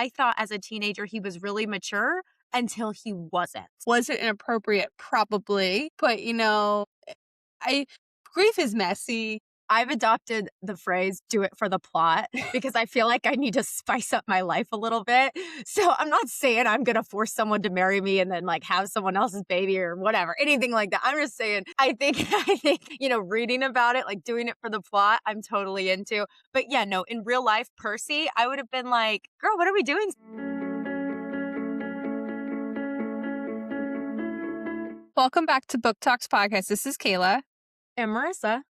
I thought as a teenager he was really mature until he wasn't. Was it inappropriate? Probably. But, grief is messy. I've adopted the phrase "do it for the plot" because I feel like I need to spice up my life a little bit. So I'm not saying I'm going to force someone to marry me and then like have someone else's baby or whatever, anything like that. I'm just saying, I think, reading about it, like doing it for the plot, I'm totally into. But yeah, no, in real life, Percy, I would have been like, girl, what are we doing? Welcome back to Booktalks Podcast. This is Kayla. And Marissa.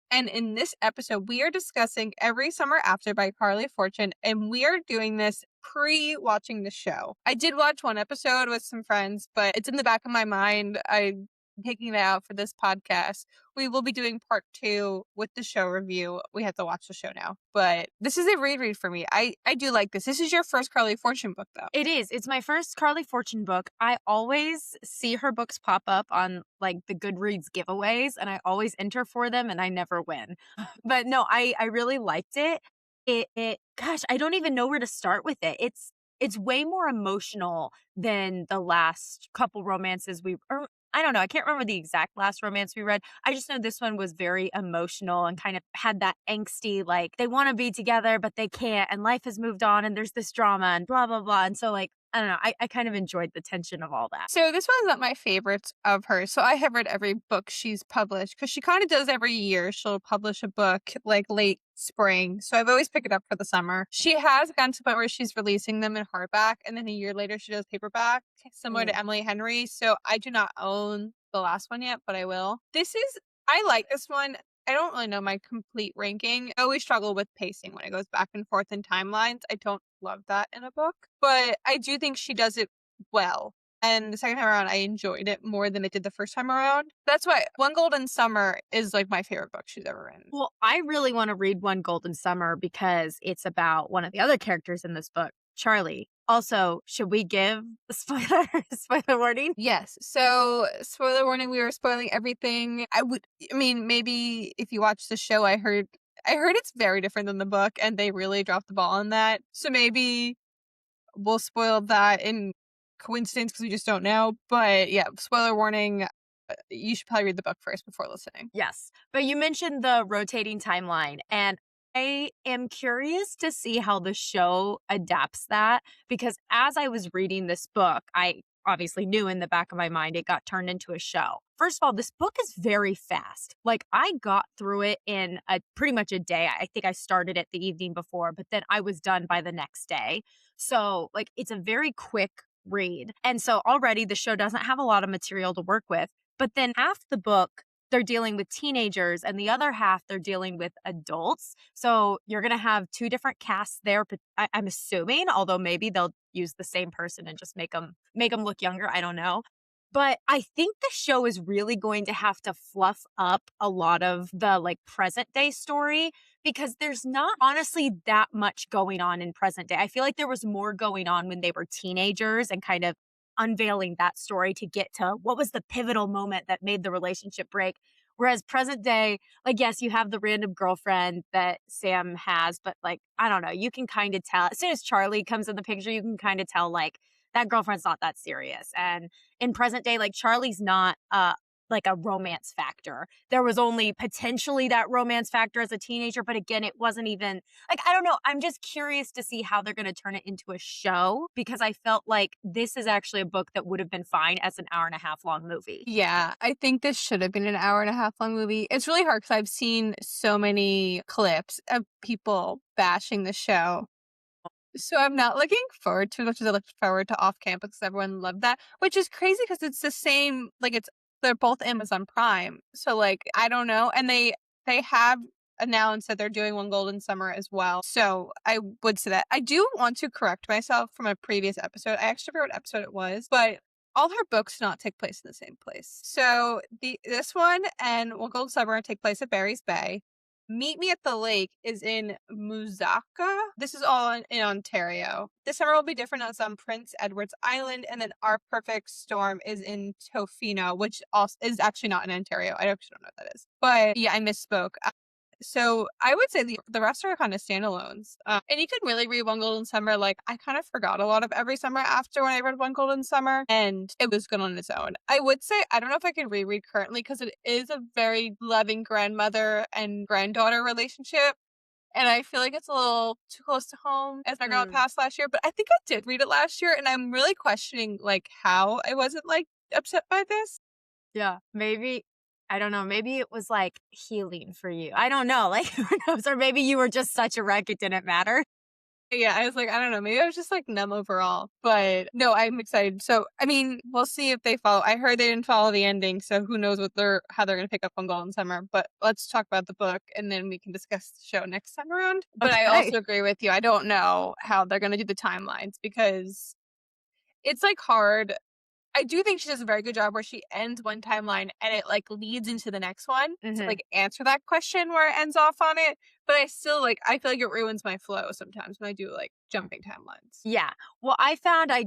And in this episode, we are discussing Every Summer After by Carley Fortune, and we are doing this pre-watching the show. I did watch one episode with some friends, but it's in the back of my mind. I'm taking it out for this podcast. We will be doing part 2 with the show review. We have to watch the show now. But this is a reread for me. I do like this. This is your first Carley Fortune book, though. It is. It's my first Carley Fortune book. I always see her books pop up on like the Goodreads giveaways, and I always enter for them, and I never win. But no, I really liked it. Gosh, I don't even know where to start with it. It's way more emotional than the last couple romances I don't know. I can't remember the exact last romance we read. I just know this one was very emotional and kind of had that angsty, like they want to be together, but they can't. And life has moved on and there's this drama and blah, blah, blah. And so like, I don't know. I kind of enjoyed the tension of all that. So this one's not my favorites of hers. So I have read every book she's published because she kind of does every year. She'll publish a book like late spring. So I've always picked it up for the summer. She has gotten to the point where she's releasing them in hardback, and then a year later she does paperback, similar to Emily Henry. So I do not own the last one yet, but I will. I like this one. I don't really know my complete ranking. I always struggle with pacing when it goes back and forth in timelines. I don't love that in a book, but I do think she does it well. And the second time around, I enjoyed it more than I did the first time around. That's why One Golden Summer is like my favorite book she's ever written. Well, I really want to read One Golden Summer because it's about one of the other characters in this book, Charlie. Also, should we give a spoiler warning? Yes. So, spoiler warning, we were spoiling everything. Maybe if you watch the show, I heard it's very different than the book and they really dropped the ball on that. So maybe we'll spoil that in coincidence because we just don't know. But yeah, spoiler warning. You should probably read the book first before listening. Yes. But you mentioned the rotating timeline, and I am curious to see how the show adapts that, because as I was reading this book, I obviously knew in the back of my mind it got turned into a show. First of all, this book is very fast. Like I got through it in pretty much a day. I think I started it the evening before, but then I was done by the next day. So like it's a very quick read. And so already the show doesn't have a lot of material to work with. But then half the book, they're dealing with teenagers, and the other half, they're dealing with adults. So you're going to have 2 different casts there, but I'm assuming, although maybe they'll use the same person and just make them look younger. I don't know. But I think the show is really going to have to fluff up a lot of the like present day story, because there's not honestly that much going on in present day. I feel like there was more going on when they were teenagers and kind of unveiling that story to get to what was the pivotal moment that made the relationship break. Whereas present day, like, yes, you have the random girlfriend that Sam has, but like, I don't know, you can kind of tell as soon as Charlie comes in the picture, you can kind of tell like that girlfriend's not that serious. And in present day, like Charlie's not like a romance factor. There was only potentially that romance factor as a teenager, but again, it wasn't even like, I don't know. I'm just curious to see how they're going to turn it into a show, because I felt like this is actually a book that would have been fine as an 1.5 hour long movie. Yeah, I think this should have been an 1.5 hour long movie. It's really hard because I've seen so many clips of people bashing the show. So I'm not looking forward to it as much as I looked forward to Off Campus because everyone loved that, which is crazy because it's the same, like they're both Amazon Prime. So like, I don't know. And they have announced that they're doing One Golden Summer as well. So I would say that. I do want to correct myself from a previous episode. I actually forgot what episode it was, but all her books do not take place in the same place. So this one and One Golden Summer take place at Barry's Bay. Meet Me at the Lake is in Muzaka. This is all in Ontario. This summer will be different. It's on Prince Edward's Island. And then Our Perfect Storm is in Tofino, which also is actually not in Ontario. I actually don't know what that is. But yeah, I misspoke. So I would say the rest are kind of standalones. And you can really read One Golden Summer. Like, I kind of forgot a lot of Every Summer After when I read One Golden Summer, and it was good on its own. I would say, I don't know if I can reread currently because it is a very loving grandmother and granddaughter relationship. And I feel like it's a little too close to home as my grandma passed last year. But I think I did read it last year, and I'm really questioning, like, how I wasn't, like, upset by this. Yeah. Maybe, I don't know, maybe it was like healing for you. I don't know. Like, who knows? Or maybe you were just such a wreck, it didn't matter. Yeah, I was like, I don't know, maybe I was just, like, numb overall. But no, I'm excited. So, I mean, we'll see if they follow. I heard they didn't follow the ending, so who knows how they're gonna pick up on Golden Summer. But let's talk about the book, and then we can discuss the show next time around. But I Okay. also agree with you. I don't know how they're gonna do the timelines because it's, like, hard. I do think she does a very good job where she ends one timeline and it, like, leads into the next one to, like, answer that question where it ends off on it. But I still, like, I feel like it ruins my flow sometimes when I do, like, jumping timelines. Yeah. Well, I found I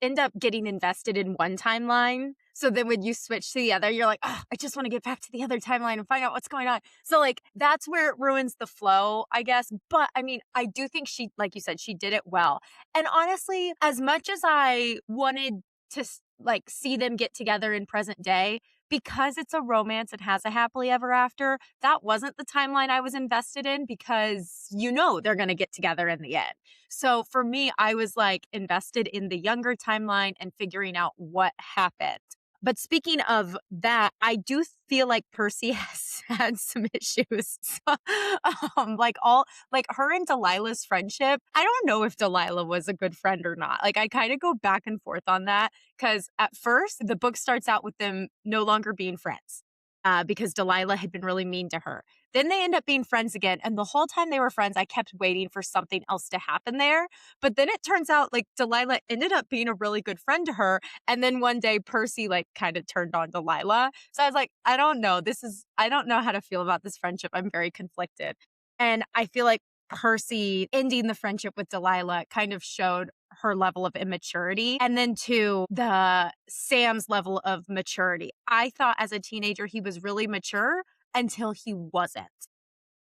end up getting invested in one timeline. So then when you switch to the other, you're like, oh, I just want to get back to the other timeline and find out what's going on. So, like, that's where it ruins the flow, I guess. But I mean, I do think she, like you said, she did it well. And honestly, as much as I wanted to, like, see them get together in present day, because it's a romance and has a happily ever after, that wasn't the timeline I was invested in because they're going to get together in the end. So for me, I was, like, invested in the younger timeline and figuring out what happened. But speaking of that, I do feel like Percy has had some issues. So, like her and Delilah's friendship. I don't know if Delilah was a good friend or not. Like, I kind of go back and forth on that because at first the book starts out with them no longer being friends. Because Delilah had been really mean to her. Then they end up being friends again. And the whole time they were friends, I kept waiting for something else to happen there. But then it turns out, like, Delilah ended up being a really good friend to her. And then one day Percy, like, kind of turned on Delilah. So I was like, I don't know. I don't know how to feel about this friendship. I'm very conflicted. And I feel like Percy ending the friendship with Delilah kind of showed her level of immaturity. And then to Sam's level of maturity. I thought as a teenager he was really mature until he wasn't.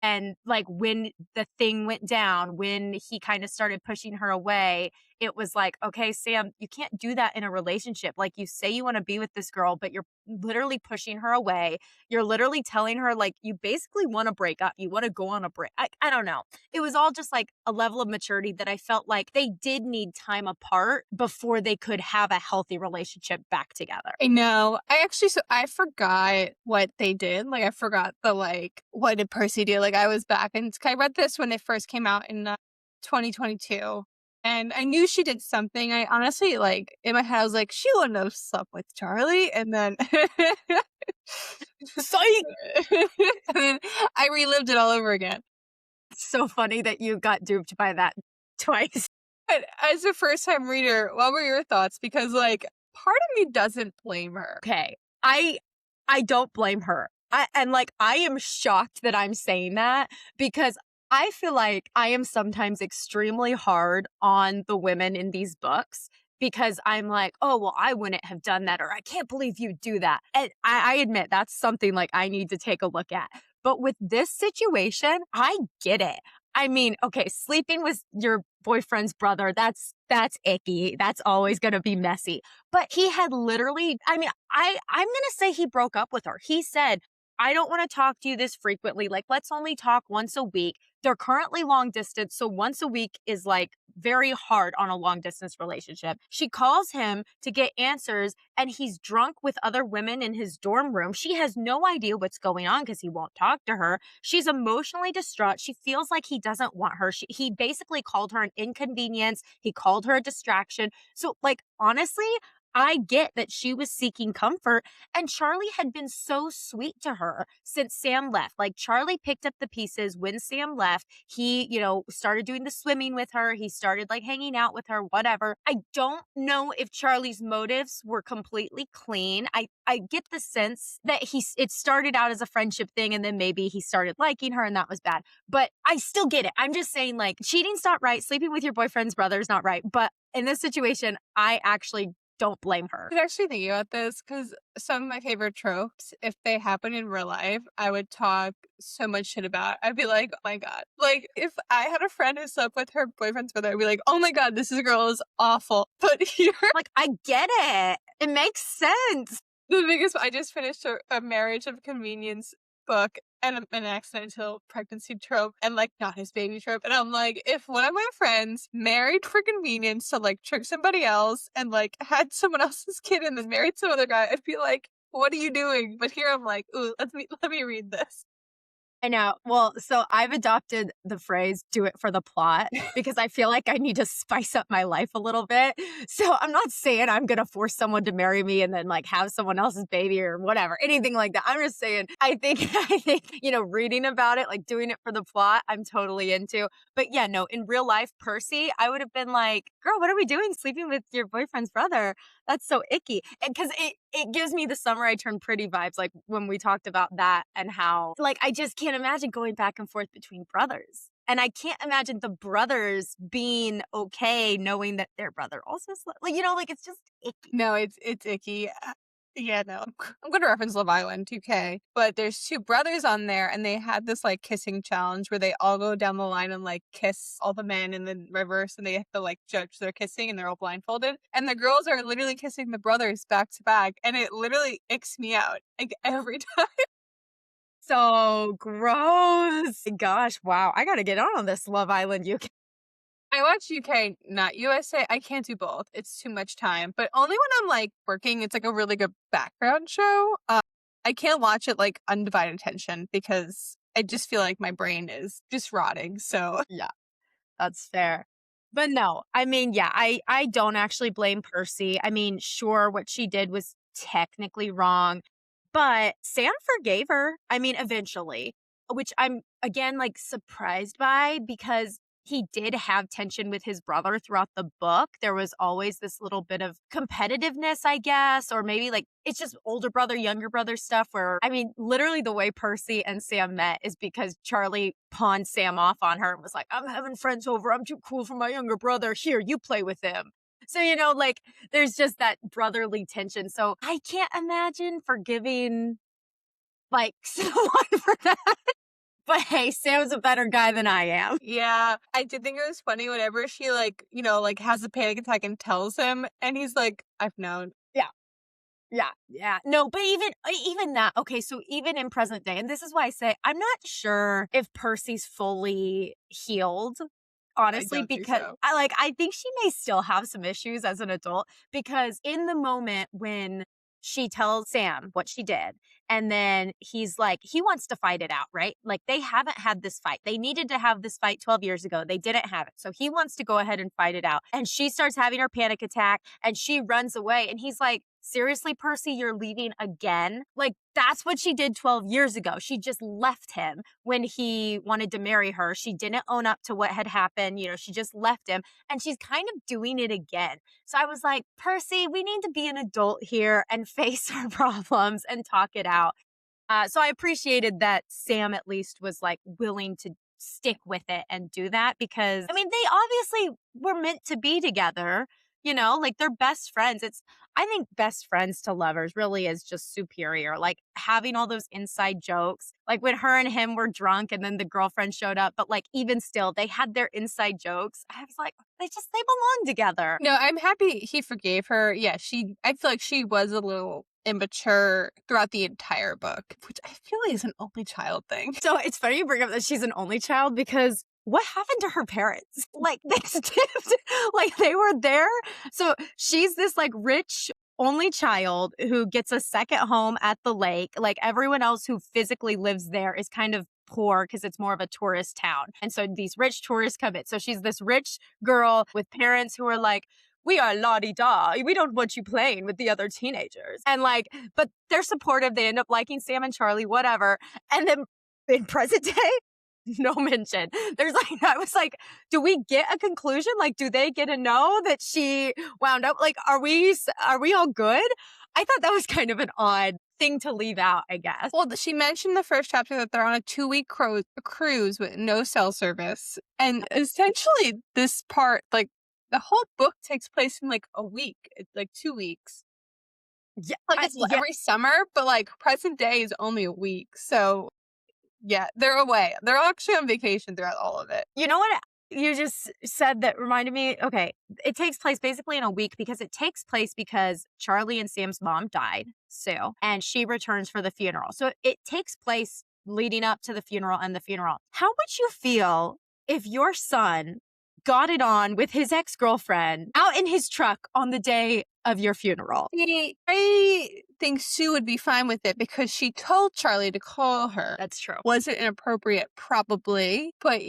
And, like, when the thing went down, when he kind of started pushing her away, it was like, okay, Sam, you can't do that in a relationship. Like, you say you want to be with this girl, but you're literally pushing her away. You're literally telling her, like, you basically want to break up. You want to go on a break. I don't know. It was all just, like, a level of maturity that I felt like they did need time apart before they could have a healthy relationship back together. I know. I forgot what they did. Like, I forgot what did Percy do? Like, I was back and I read this when it first came out in 2022. And I knew she did something. I honestly, like, in my head, I was like, she wouldn't have slept with Charlie. And then, Psych! and then I relived it all over again. It's so funny that you got duped by that twice. But as a first-time reader, what were your thoughts? Because, like, part of me doesn't blame her. Okay. I don't blame her. I am shocked that I'm saying that because I feel like I am sometimes extremely hard on the women in these books because I'm like, oh, well, I wouldn't have done that, or I can't believe you do that. And I admit that's something, like, I need to take a look at. But with this situation, I get it. I mean, okay, sleeping with your boyfriend's brother, that's icky. That's always going to be messy. But he had literally, I mean, I'm going to say he broke up with her. He said, I don't want to talk to you this frequently. Like, let's only talk once a week. They're currently long distance. So once a week is, like, very hard on a long distance relationship. She calls him to get answers and he's drunk with other women in his dorm room. She has no idea what's going on because he won't talk to her. She's emotionally distraught. She feels like he doesn't want her. He basically called her an inconvenience. He called her a distraction. So, like, honestly, I get that she was seeking comfort, and Charlie had been so sweet to her since Sam left. Like, Charlie picked up the pieces when Sam left. He, started doing the swimming with her. He started, like, hanging out with her, whatever. I don't know if Charlie's motives were completely clean. I get the sense that it started out as a friendship thing and then maybe he started liking her and that was bad. But I still get it. I'm just saying, like, cheating's not right. Sleeping with your boyfriend's brother is not right. But in this situation, I actually don't blame her. I was actually thinking about this because some of my favorite tropes, if they happen in real life, I would talk so much shit about. I'd be like, oh my God. Like, if I had a friend who slept with her boyfriend's brother, I'd be like, oh my God, this girl is awful. But here, Like, I get it. It makes sense. the biggest, I just finished a marriage of convenience book and an accidental pregnancy trope and like not his baby trope. And I'm like, if one of my friends married for convenience to like trick somebody else and like had someone else's kid and then married some other guy, I'd be like, what are you doing? But here I'm like, ooh, let me read this. I know. Well, so I've adopted the phrase "do it for the plot" because I feel like I need to spice up my life a little bit. So I'm not saying I'm going to force someone to marry me and then like have someone else's baby or whatever, anything like that. I'm just saying I think reading about it, like doing it for the plot, I'm totally into. But yeah, no, in real life, Percy, I would have been like, "Girl, what are we doing sleeping with your boyfriend's brother? That's so icky." And cuz it gives me the Summer I Turned Pretty vibes, like when we talked about that and how like I just can't imagine going back and forth between brothers. And I can't imagine the brothers being okay knowing that their brother also slept. Like, like it's just icky. No, it's icky. Yeah, no. I'm going to reference Love Island 2K, but there's two brothers on there and they had this like kissing challenge where they all go down the line and like kiss all the men in the reverse and they have to like judge their kissing and they're all blindfolded. And the girls are literally kissing the brothers back to back and it literally icks me out like every time. So gross. Gosh, wow. I got to get on this Love Island UK. I watch UK, not USA. I can't do both. It's too much time. But only when I'm like working, it's like a really good background show. I can't watch it like undivided attention because I just feel like my brain is just rotting. So Yeah, that's fair. But no, I mean, yeah, I don't actually blame Percy. I mean, sure, what she did was technically wrong, but Sam forgave her. I mean, eventually, which I'm again like surprised by because he did have tension with his brother throughout the book. There was always this little bit of competitiveness, I guess, or maybe like it's just older brother, younger brother stuff where, I mean, literally the way Percy and Sam met is because Charlie pawned Sam off on her and was like, I'm having friends over. I'm too cool for my younger brother. Here, you play with him. So, like there's just that brotherly tension. So I can't imagine forgiving like someone for that. But hey, Sam's a better guy than I am. yeah, I did think it was funny whenever she like, like has a panic attack and tells him and he's like, I've known. Yeah. Yeah. Yeah. No, but even that, okay, so even in present day, and this is why I say I'm not sure if Percy's fully healed. Honestly, because So. I think she may still have some issues as an adult because in the moment when she tells Sam what she did, and then he's like, he wants to fight it out, right? Like they haven't had this fight. They needed to have this fight 12 years ago. They didn't have it. So he wants to go ahead and fight it out. And she starts having her panic attack and she runs away. And he's like, seriously, Percy, you're leaving again? Like, that's what she did 12 years ago. She just left him when he wanted to marry her. She didn't own up to what had happened. She just left him and she's kind of doing it again. So I was like, Percy, we need to be an adult here and face our problems and talk it out. So I appreciated that Sam at least was like willing to stick with it and do that because, I mean, they obviously were meant to be together. Like they're best friends. I think best friends to lovers really is just superior. Like having all those inside jokes, like when her and him were drunk and then the girlfriend showed up, but like even still, they had their inside jokes. I was like, they belong together. No, I'm happy he forgave her. Yeah, I feel like she was a little immature throughout the entire book, which I feel like is an only child thing. So it's funny you bring up that she's an only child because what happened to her parents? Like they skipped, like they were there. So she's this like rich only child who gets a second home at the lake. Like everyone else who physically lives there is kind of poor because it's more of a tourist town. And so these rich tourists come in. So she's this rich girl with parents who are like, we are la-di-da. We don't want you playing with the other teenagers. And like, but they're supportive. They end up liking Sam and Charlie, whatever. And then in present day, no mention. I was like, do we get a conclusion? Like, do they get to know that she wound up? Like, are we all good? I thought that was kind of an odd thing to leave out, I guess. Well, she mentioned the first chapter that they're on a 2-week cruise with no cell service. And essentially this part, like, the whole book takes place in like a week. It's like 2 weeks. Yeah, Like it's yeah. every summer, but like present day is only a week. So yeah, they're away. They're actually on vacation throughout all of it. You know what you just said that reminded me? Okay, it takes place basically in a week because Charlie and Sam's mom died, Sue, and she returns for the funeral. So it takes place leading up to the funeral and the funeral. How would you feel if your son got it on with his ex-girlfriend out in his truck on the day of your funeral? See, I think Sue would be fine with it because she told Charlie to call her. That's true. Was it inappropriate? Probably. But,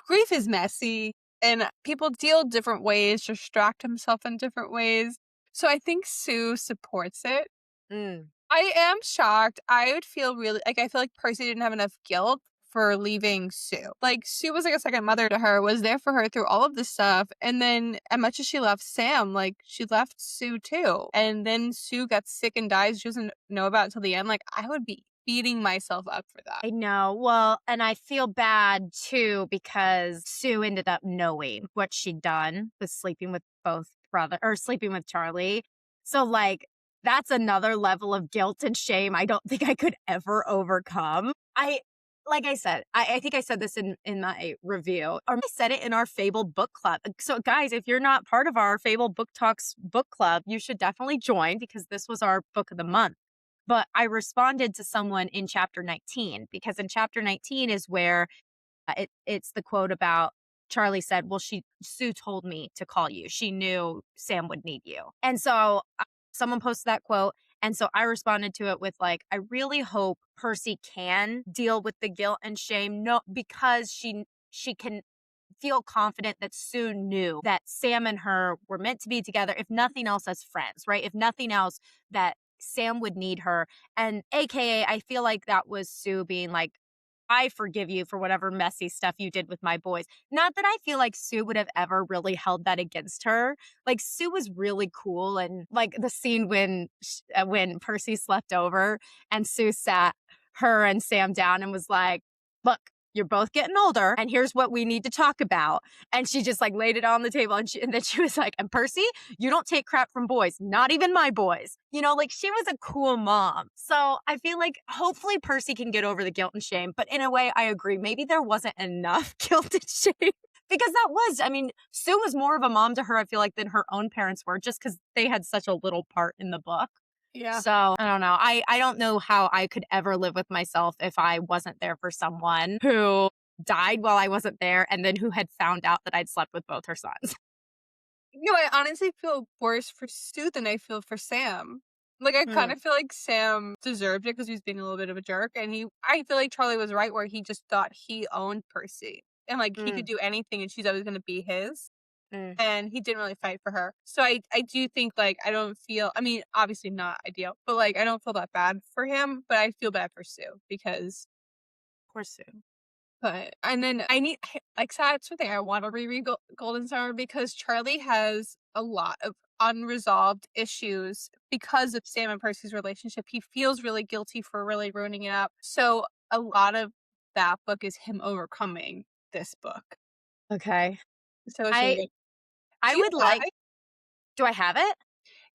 grief is messy and people deal different ways, distract himself in different ways. So I think Sue supports it. Mm. I am shocked. I would feel really I feel like Percy didn't have enough guilt for leaving Sue. Like Sue was like a second mother to her, was there for her through all of this stuff. And then as much as she left Sam, like she left Sue too. And then Sue got sick and dies. She doesn't know about it until the end. Like I would be beating myself up for that. I know. Well, and I feel bad too because Sue ended up knowing what she'd done with sleeping with sleeping with Charlie. So like that's another level of guilt and shame I don't think I could ever overcome. Like I said, I think I said this in my review, or I said it in our Fable book club. So guys, if you're not part of our Fable Book Talks book club, you should definitely join because this was our book of the month. But I responded to someone in chapter 19 because in chapter 19 is where it's the quote about Charlie said, well, Sue told me to call you. She knew Sam would need you. And so someone posted that quote. And so I responded to it with like, I really hope Percy can deal with the guilt and shame. No, because she can feel confident that Sue knew that Sam and her were meant to be together, if nothing else as friends, right? If nothing else, that Sam would need her. And AKA, I feel like that was Sue being like, I forgive you for whatever messy stuff you did with my boys. Not that I feel like Sue would have ever really held that against her. Like Sue was really cool, and like the scene when Percy slept over and Sue sat her and Sam down and was like, "Look, you're both getting older, and here's what we need to talk about." And she just like laid it on the table, and then she was like, "And Percy, you don't take crap from boys, not even my boys." Like she was a cool mom. So I feel like hopefully Percy can get over the guilt and shame. But in a way, I agree. Maybe there wasn't enough guilt and shame because Sue was more of a mom to her, I feel like, than her own parents were, just because they had such a little part in the book. Yeah. So I don't know. I don't know how I could ever live with myself if I wasn't there for someone who died while I wasn't there and then who had found out that I'd slept with both her sons. I honestly feel worse for Sue than I feel for Sam. Like, I kind of feel like Sam deserved it because he's being a little bit of a jerk. And I feel like Charlie was right where he just thought he owned Percy. And, like, he could do anything and she's always going to be his. And he didn't really fight for her. So I do think, like, I don't feel, I mean, obviously not ideal, but, like, I don't feel that bad for him. But I feel bad for Sue because. Poor Sue. But, and then that's the thing. I want to reread Golden Summer because Charlie has a lot of unresolved issues because of Sam and Percy's relationship. He feels really guilty for really ruining it up. So a lot of that book is him overcoming this book. Okay. So it's really good. I would like. Do I have it?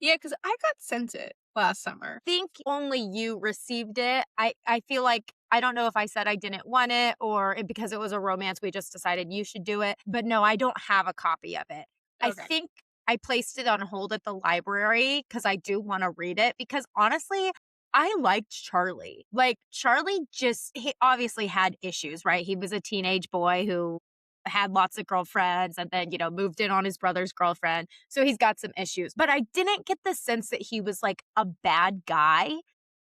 Yeah, because I got sent it last summer. I think only you received it. I feel like, I don't know if I said I didn't want it or because it was a romance, we just decided you should do it. But no, I don't have a copy of it. Okay. I think I placed it on hold at the library because I do want to read it because honestly, I liked Charlie. Like Charlie he obviously had issues, right? He was a teenage boy who had lots of girlfriends and then, moved in on his brother's girlfriend. So he's got some issues. But I didn't get the sense that he was like a bad guy. He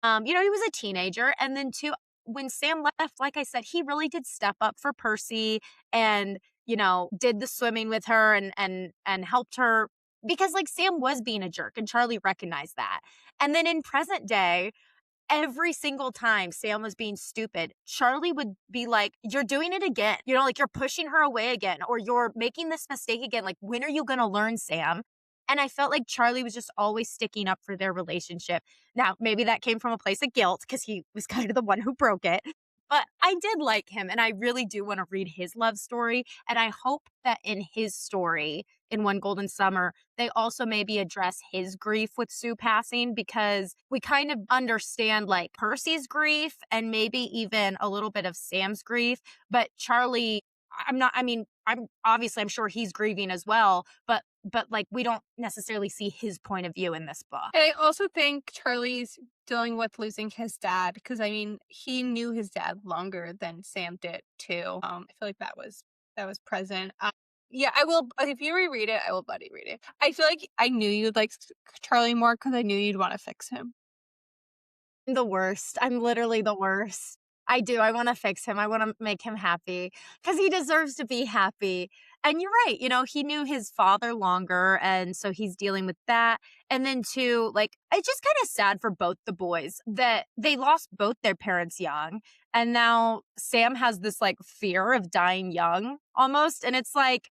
was a teenager. And then too, when Sam left, like I said, he really did step up for Percy and, did the swimming with her and helped her because like Sam was being a jerk and Charlie recognized that. And then in present day, every single time Sam was being stupid, Charlie would be like, you're doing it again. Like you're pushing her away again, or you're making this mistake again. Like, when are you going to learn, Sam? And I felt like Charlie was just always sticking up for their relationship. Now, maybe that came from a place of guilt because he was kind of the one who broke it. But I did like him, and I really do want to read his love story. And I hope that in his story, in One Golden Summer, they also maybe address his grief with Sue passing, because we kind of understand like Percy's grief and maybe even a little bit of Sam's grief. But Charlie, I'm not, I mean, I'm obviously, I'm sure he's grieving as well, but like we don't necessarily see his point of view in this book. And I also think Charlie's dealing with losing his dad, because I mean, he knew his dad longer than Sam did too. I feel like that was present. Yeah, I will. If you reread it, I will buddy read it. I feel like I knew you'd like Charlie more because I knew you'd want to fix him. I'm the worst. I'm literally the worst. I do. I want to fix him. I want to make him happy because he deserves to be happy. And you're right. You know, he knew his father longer. And so he's dealing with that. And then, too, like, it's just kind of sad for both the boys that they lost both their parents young. And now Sam has this like fear of dying young almost. And it's like,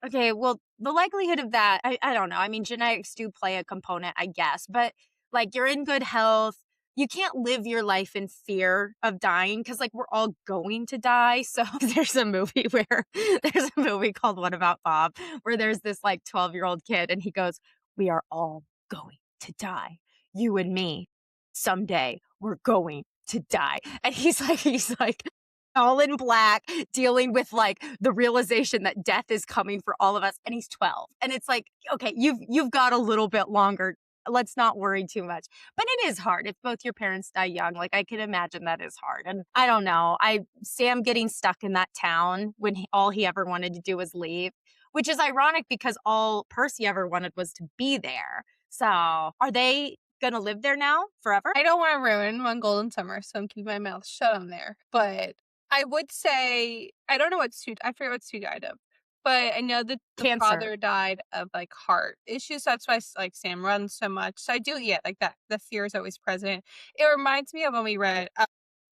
okay, well, the likelihood of that, I don't know. I mean, genetics do play a component, I guess, but like you're in good health. You can't live your life in fear of dying because, like, we're all going to die. So there's a movie called What About Bob, where there's this like 12-year-old kid and he goes, "We are all going to die. You and me. Someday we're going to die." And he's like, all in black, dealing with like the realization that death is coming for all of us. And he's 12. And it's like, okay, you've got a little bit longer. Let's not worry too much. But it is hard if both your parents die young. Like I can imagine that is hard. And I don't know. Sam getting stuck in that town when all he ever wanted to do was leave, which is ironic because all Percy ever wanted was to be there. So are they gonna live there now forever? I don't want to ruin One Golden Summer, so I'm keeping my mouth shut on there. But I would say I don't know what Sue. I forget what Sue died of, but I know that the Cancer. father died of like heart issues. That's why like Sam runs so much. So I do, yeah, like that. The fear is always present. It reminds me of when we read.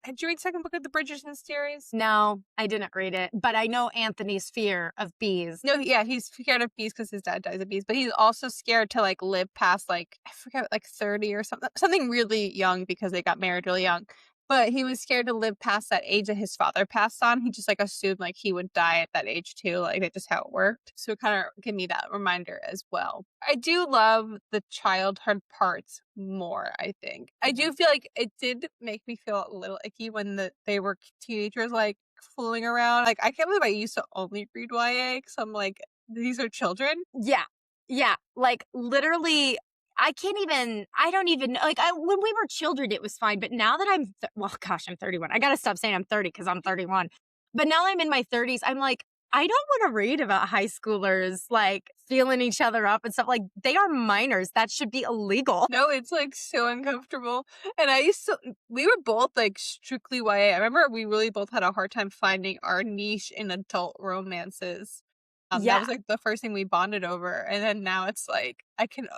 Did you read the second book of the Bridgerton series? No, I didn't read it, but I know Anthony's fear of bees. No, yeah, he's scared of bees because his dad dies of bees, but he's also scared to like live past like I forget like 30 or something really young because they got married really young. But he was scared to live past that age that his father passed on. He just like assumed like he would die at that age too. Like that's just how it worked. So it kind of gave me that reminder as well. I do love the childhood parts more, I think. I do feel like it did make me feel a little icky when they were teenagers like fooling around. Like I can't believe I used to only read YA because I'm like, these are children. Yeah. Yeah. Like literally, I don't even, like, when we were children, it was fine. But now that well, gosh, I'm 31. I got to stop saying I'm 30 because I'm 31. But now I'm in my 30s. I'm like, I don't want to read about high schoolers like feeling each other up and stuff. Like they are minors. That should be illegal. No, it's like so uncomfortable. And we were both like strictly YA. I remember we really both had a hard time finding our niche in adult romances. Yeah. That was like the first thing we bonded over. And then now it's like, I can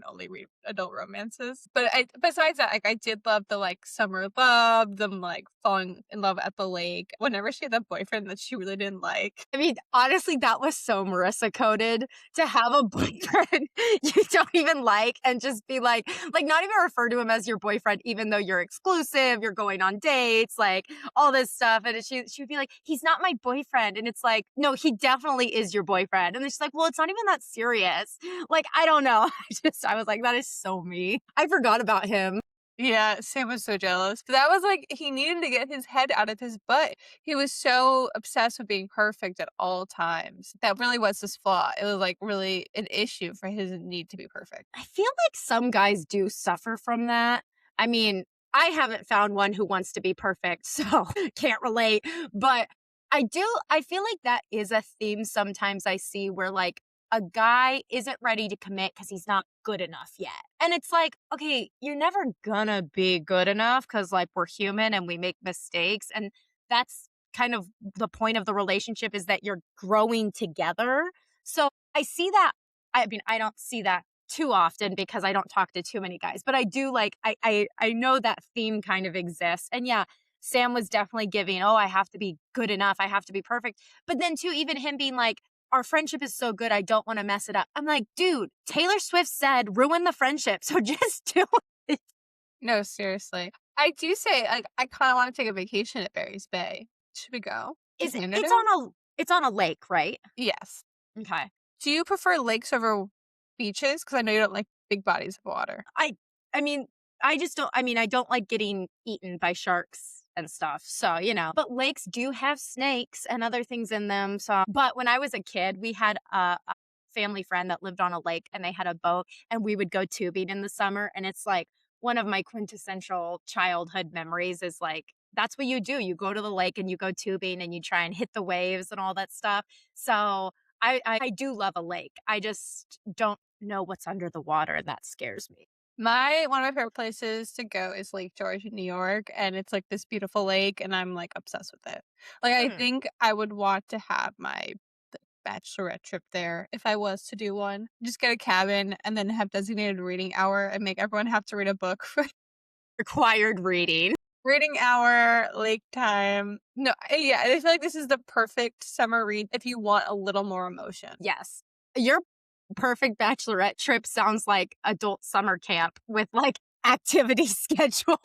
only read adult romances. But besides that, like I did love the like summer love, them like falling in love at the lake. Whenever she had that boyfriend that she really didn't like. I mean, honestly, that was so Marissa coded to have a boyfriend you don't even like and just be like not even refer to him as your boyfriend, even though you're exclusive, you're going on dates, like all this stuff. And she would be like, he's not my boyfriend. And it's like, no, he definitely is your boyfriend. And then she's like, well, it's not even that serious. Like, I don't know. I was like, that is so me. I forgot about him. Yeah, Sam was so jealous. That was like, he needed to get his head out of his butt. He was so obsessed with being perfect at all times. That really was his flaw. It was like really an issue for his need to be perfect. I feel like some guys do suffer from that. I mean, I haven't found one who wants to be perfect, so can't relate. But I feel like that is a theme sometimes I see where like a guy isn't ready to commit because he's not good enough yet. And it's like, okay, you're never gonna be good enough because like we're human and we make mistakes. And that's kind of the point of the relationship, is that you're growing together. So I see that. I mean, I don't see that too often because I don't talk to too many guys, but I do like, I know that theme kind of exists. And yeah, Sam was definitely giving, oh, I have to be good enough. I have to be perfect. But then too, even him being like, our friendship is so good, I don't want to mess it up. I'm like, dude, Taylor Swift said, ruin the friendship. So just do it. No, seriously. I do say, like, I kind of want to take a vacation at Barry's Bay. Should we go to Is it, Canada? it's on a lake, right? Yes. Okay. Do you prefer lakes over beaches? Because I know you don't like big bodies of water. I mean, I don't like getting eaten by sharks and stuff. So, but lakes do have snakes and other things in them. So, but when I was a kid, we had a family friend that lived on a lake and they had a boat and we would go tubing in the summer. And it's like one of my quintessential childhood memories is like, that's what you do. You go to the lake and you go tubing and you try and hit the waves and all that stuff. So I do love a lake. I just don't know what's under the water and that scares me. One of my favorite places to go is Lake George in New York, and it's like this beautiful lake, and I'm like obsessed with it. Like, I think I would want to have my bachelorette trip there if I was to do one. Just get a cabin and then have designated reading hour and make everyone have to read a book for Required reading. reading hour, lake time. No, yeah, I feel like this is the perfect summer read if you want a little more emotion. Yes. Your perfect bachelorette trip sounds like adult summer camp with like activity schedule.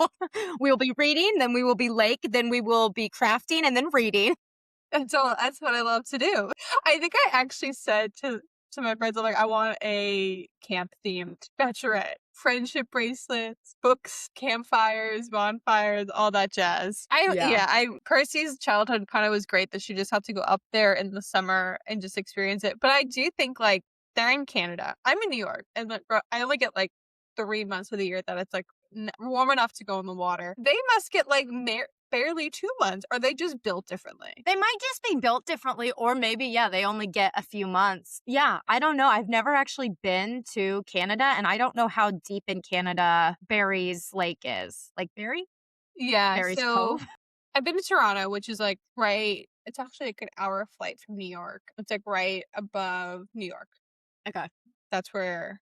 We'll be reading, then we will be lake, then we will be crafting and then reading. That's what I love to do. I think I actually said to my friends, I'm like, I want a camp themed bachelorette. Friendship bracelets, books, campfires, bonfires, all that jazz. Percy's childhood kind of was great that she just had to go up there in the summer and just experience it. But I do think like they're in Canada. I'm in New York, and like, I only get like 3 months of the year that it's like warm enough to go in the water. They must get like barely 2 months. Are they just built differently? They might just be built differently, or maybe, they only get a few months. Yeah, I don't know. I've never actually been to Canada, and I don't know how deep in Canada Barry's Lake is. Like Barry? Yeah, Barry's so Cove? I've been to Toronto, which is like it's actually like an hour flight from New York. It's like right above New York. Okay. That's where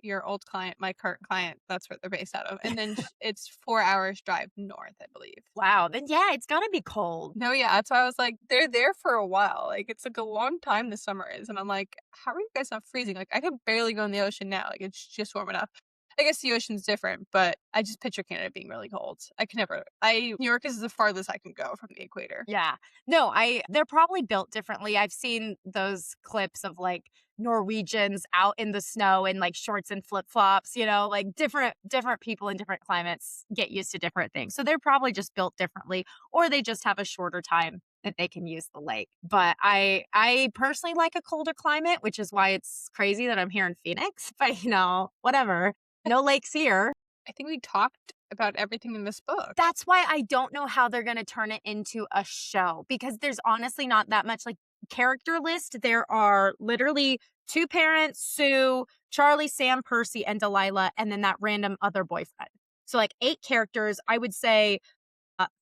your old client, my current client, that's where they're based out of. And then it's 4 hours drive north, I believe. Wow. Then it's gotta be cold. No, yeah, that's why I was like, they're there for a while. Like, it's like a long time the summer is. And I'm like, how are you guys not freezing? Like, I can barely go in the ocean now. Like, it's just warm enough. I guess the ocean's different, but I just picture Canada being really cold. New York is the farthest I can go from the equator. Yeah. No, they're probably built differently. I've seen those clips of like Norwegians out in the snow in like shorts and flip-flops, like different people in different climates get used to different things. So they're probably just built differently, or they just have a shorter time that they can use the lake. But I personally like a colder climate, which is why it's crazy that I'm here in Phoenix. But whatever. No lakes here. I think we talked about everything in this book. That's why I don't know how they're going to turn it into a show, because there's honestly not that much like character list. There are literally 2 parents, Sue, Charlie, Sam, Percy, and Delilah, and then that random other boyfriend. So like 8 characters, I would say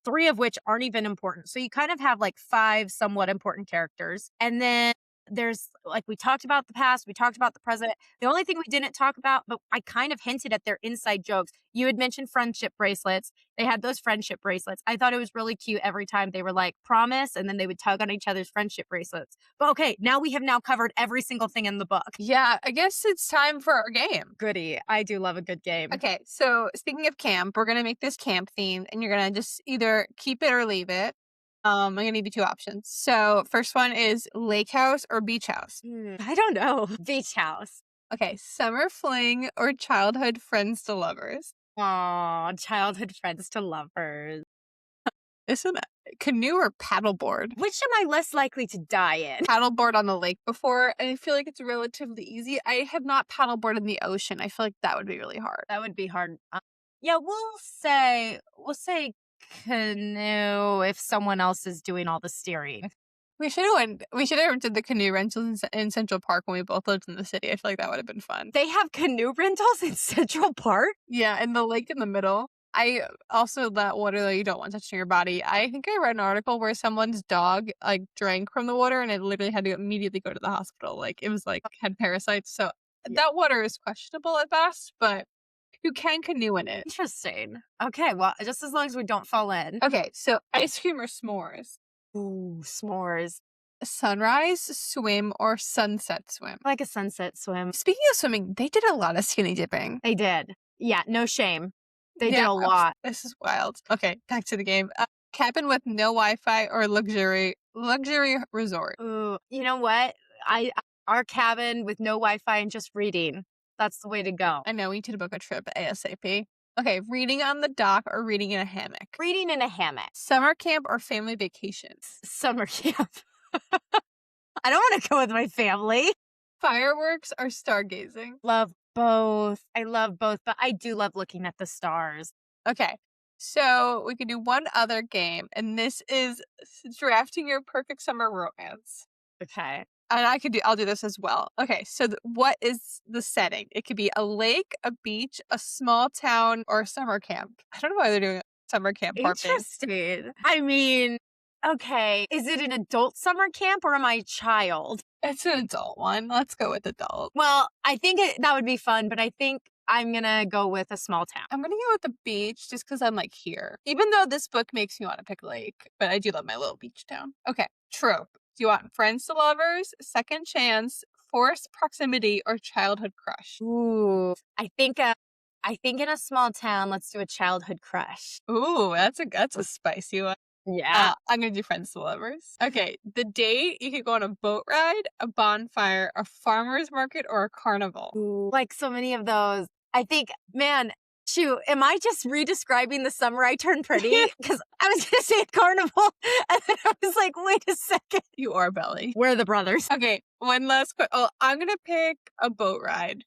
3 of which aren't even important. So you kind of have like 5 somewhat important characters. And then there's like, we talked about the past, we talked about the present. The only thing we didn't talk about, but I kind of hinted at their inside jokes. You had mentioned friendship bracelets. They had those friendship bracelets. I thought it was really cute every time they were like, promise, and then they would tug on each other's friendship bracelets. But okay, now we have now covered every single thing in the book. Yeah, I guess it's time for our game. Goody. I do love a good game. Okay, so speaking of camp, we're going to make this camp themed, and you're going to just either keep it or leave it. I'm going to give you 2 options. So first one is lake house or beach house. I don't know. Beach house. Okay, summer fling or childhood friends to lovers. Aw, childhood friends to lovers. Isn't it canoe or paddleboard? Which am I less likely to die in? Paddleboard on the lake before, and I feel like it's relatively easy. I have not paddleboard in the ocean. I feel like that would be really hard. That would be hard. Yeah, we'll say canoe if someone else is doing all the steering. We should have did the canoe rentals in Central Park when we both lived in the city. I feel like that would have been fun. They have canoe rentals in Central Park? Yeah, and the lake in the middle. I also, that water that you don't want touching your body. I think I read an article where someone's dog like drank from the water and it literally had to immediately go to the hospital. Like it was like had parasites. So that water is questionable at best, but you can canoe in it. Interesting. Okay, well, just as long as we don't fall in. Okay, so ice cream or s'mores? Ooh, s'mores. Sunrise swim or sunset swim? Like a sunset swim. Speaking of swimming, they did a lot of skinny dipping. They did. Yeah, no shame. They did a lot. This is wild. Okay, back to the game. Cabin with no Wi-Fi or luxury resort. Ooh, you know what? Our cabin with no Wi-Fi and just reading. That's the way to go. I know, we need to book a trip ASAP. Okay, reading on the dock or reading in a hammock. Reading in a hammock. Summer camp or family vacations. Summer camp. I don't want to go with my family. Fireworks or stargazing. Love both. I love both, but I do love looking at the stars. Okay, so we can do one other game, and this is drafting your perfect summer romance. Okay. And I'll do this as well. Okay, so what is the setting? It could be a lake, a beach, a small town, or a summer camp. I don't know why they're doing a summer camp part. Interesting. I mean, okay, is it an adult summer camp or am I a child? It's an adult one. Let's go with adult. Well, I think that would be fun, but I think I'm going to go with a small town. I'm going to go with the beach just because I'm like here. Even though this book makes me want to pick a lake, but I do love my little beach town. Okay, trope. Do you want friends to lovers, second chance, forced proximity, or childhood crush? Ooh, I think in a small town, let's do a childhood crush. Ooh, that's a spicy one. Yeah. I'm going to do friends to lovers. Okay, the date, you could go on a boat ride, a bonfire, a farmer's market, or a carnival. Ooh, like so many of those. I think, man, shoot, am I just redescribing the summer I turned pretty? Because I was going to say a carnival, and then I was like, wait a second. You are Belly. We're the brothers. Okay, one last question. Oh, I'm going to pick a boat ride.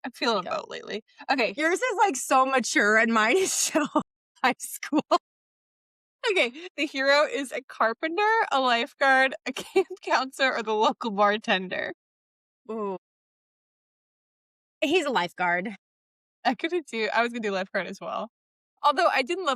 I'm feeling a boat lately. Okay. Yours is like so mature, and mine is so high school. Okay, the hero is a carpenter, a lifeguard, a camp counselor, or the local bartender. Ooh. He's a lifeguard. I was gonna do lifeguard as well. Although I didn't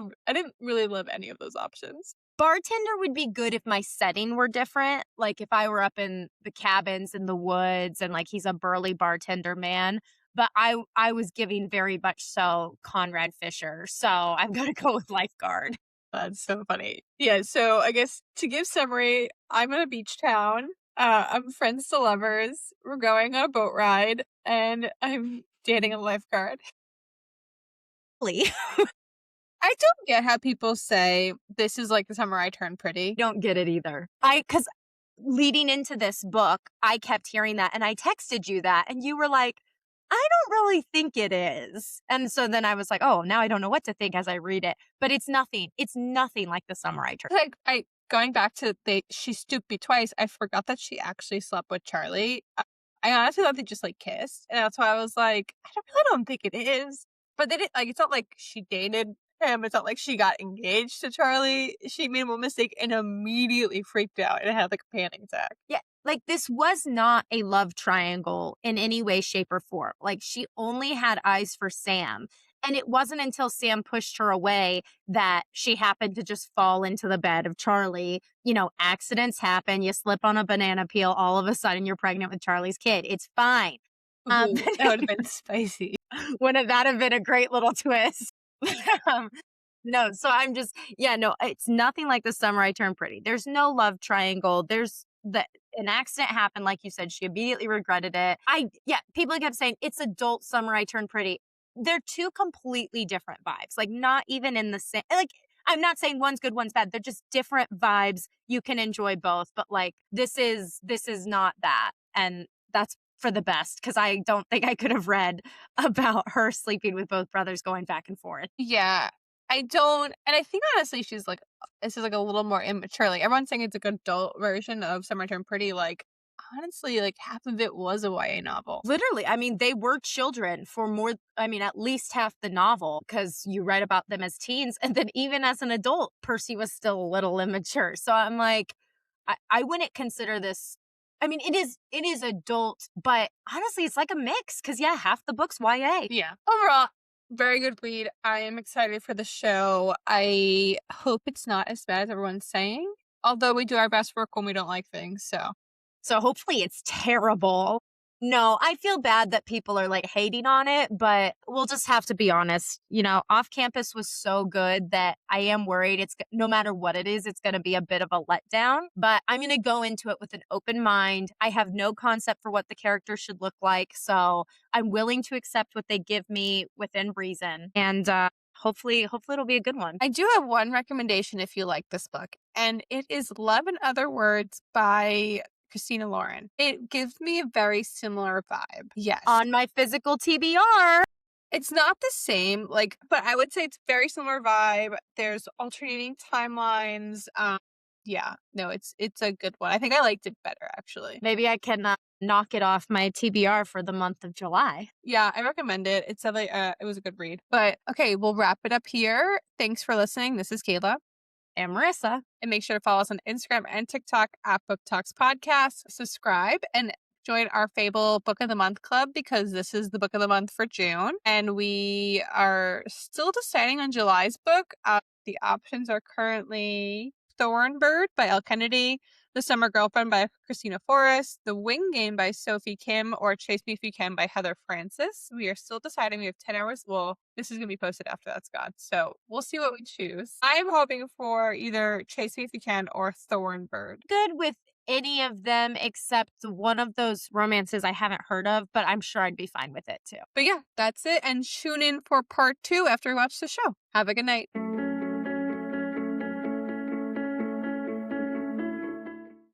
really love any of those options. Bartender would be good if my setting were different. Like if I were up in the cabins in the woods and like he's a burly bartender man. But I was giving very much so Conrad Fisher. So I'm going to go with lifeguard. That's so funny. Yeah, so I guess to give summary, I'm in a beach town. I'm friends to lovers. We're going on a boat ride. And I'm dating a lifeguard. I don't get how people say this is like the summer I turned pretty. Don't get it either. Because leading into this book, I kept hearing that and I texted you that and you were like, I don't really think it is. And so then I was like, oh, now I don't know what to think as I read it. But it's nothing. It's nothing like the summer I turned. Like going back to she stooped me twice. I forgot that she actually slept with Charlie. I honestly thought they just like kissed. And that's why I was like, I really don't think it is. But they didn't, like, it's not like she dated him. It's not like she got engaged to Charlie. She made one mistake and immediately freaked out and had like a panic attack. Yeah, like this was not a love triangle in any way, shape, or form. Like she only had eyes for Sam. And it wasn't until Sam pushed her away that she happened to just fall into the bed of Charlie. You know, accidents happen. You slip on a banana peel. All of a sudden, you're pregnant with Charlie's kid. It's fine. Ooh, that would have been spicy. Wouldn't that have been a great little twist? No, so I'm just, no, it's nothing like the summer I turned pretty. There's no love triangle. An accident happened, like you said, she immediately regretted it. People kept saying it's adult summer I turned pretty. They're two completely different vibes. Like not even in the same, like I'm not saying one's good, one's bad. They're just different vibes. You can enjoy both, but like this is not that. And that's for the best because I don't think I could have read about her sleeping with both brothers going back and forth. Yeah, I don't. And I think honestly, this is like a little more immature. Like everyone's saying it's like an adult version of Summer Turned Pretty. Like honestly, like half of it was a YA novel. Literally. I mean, they were children for at least half the novel because you read about them as teens. And then even as an adult, Percy was still a little immature. So I'm like, I wouldn't consider this. I mean, it is adult, but honestly, it's like a mix because, half the book's YA. Yeah. Overall, very good read. I am excited for the show. I hope it's not as bad as everyone's saying, although we do our best work when we don't like things, So hopefully it's terrible. No, I feel bad that people are like hating on it, but we'll just have to be honest. You know, Off Campus was so good that I am worried it's no matter what it is, it's going to be a bit of a letdown. But I'm going to go into it with an open mind. I have no concept for what the character should look like. So I'm willing to accept what they give me within reason. And hopefully it'll be a good one. I do have one recommendation if you like this book, and it is Love in Other Words by Christina Lauren. It gives me a very similar vibe. Yes. On my physical TBR. It's not the same, but I would say it's very similar vibe. There's alternating timelines. Yeah, no, it's a good one. I think I liked it better, actually. Maybe I can knock it off my TBR for the month of July. Yeah, I recommend it. It's it was a good read. But okay, we'll wrap it up here. Thanks for listening. This is Kayla. And Marissa. And make sure to follow us on Instagram and TikTok at Booktalks Podcast. Subscribe and join our Fable Book of the Month Club because this is the book of the month for June. And we are still deciding on July's book. The options are currently Thornbird by Elle Kennedy, The Summer Girlfriend by Christina Forrest, The Wing Game by Sophie Kim, or Chase Me If You Can by Heather Francis. We are still deciding. We have 10 hours. Well, this is going to be posted after that's gone. So we'll see what we choose. I'm hoping for either Chase Me If You Can or Thornbird. Good with any of them except one of those romances I haven't heard of, but I'm sure I'd be fine with it too. But yeah, that's it. And tune in for part 2 after we watch the show. Have a good night.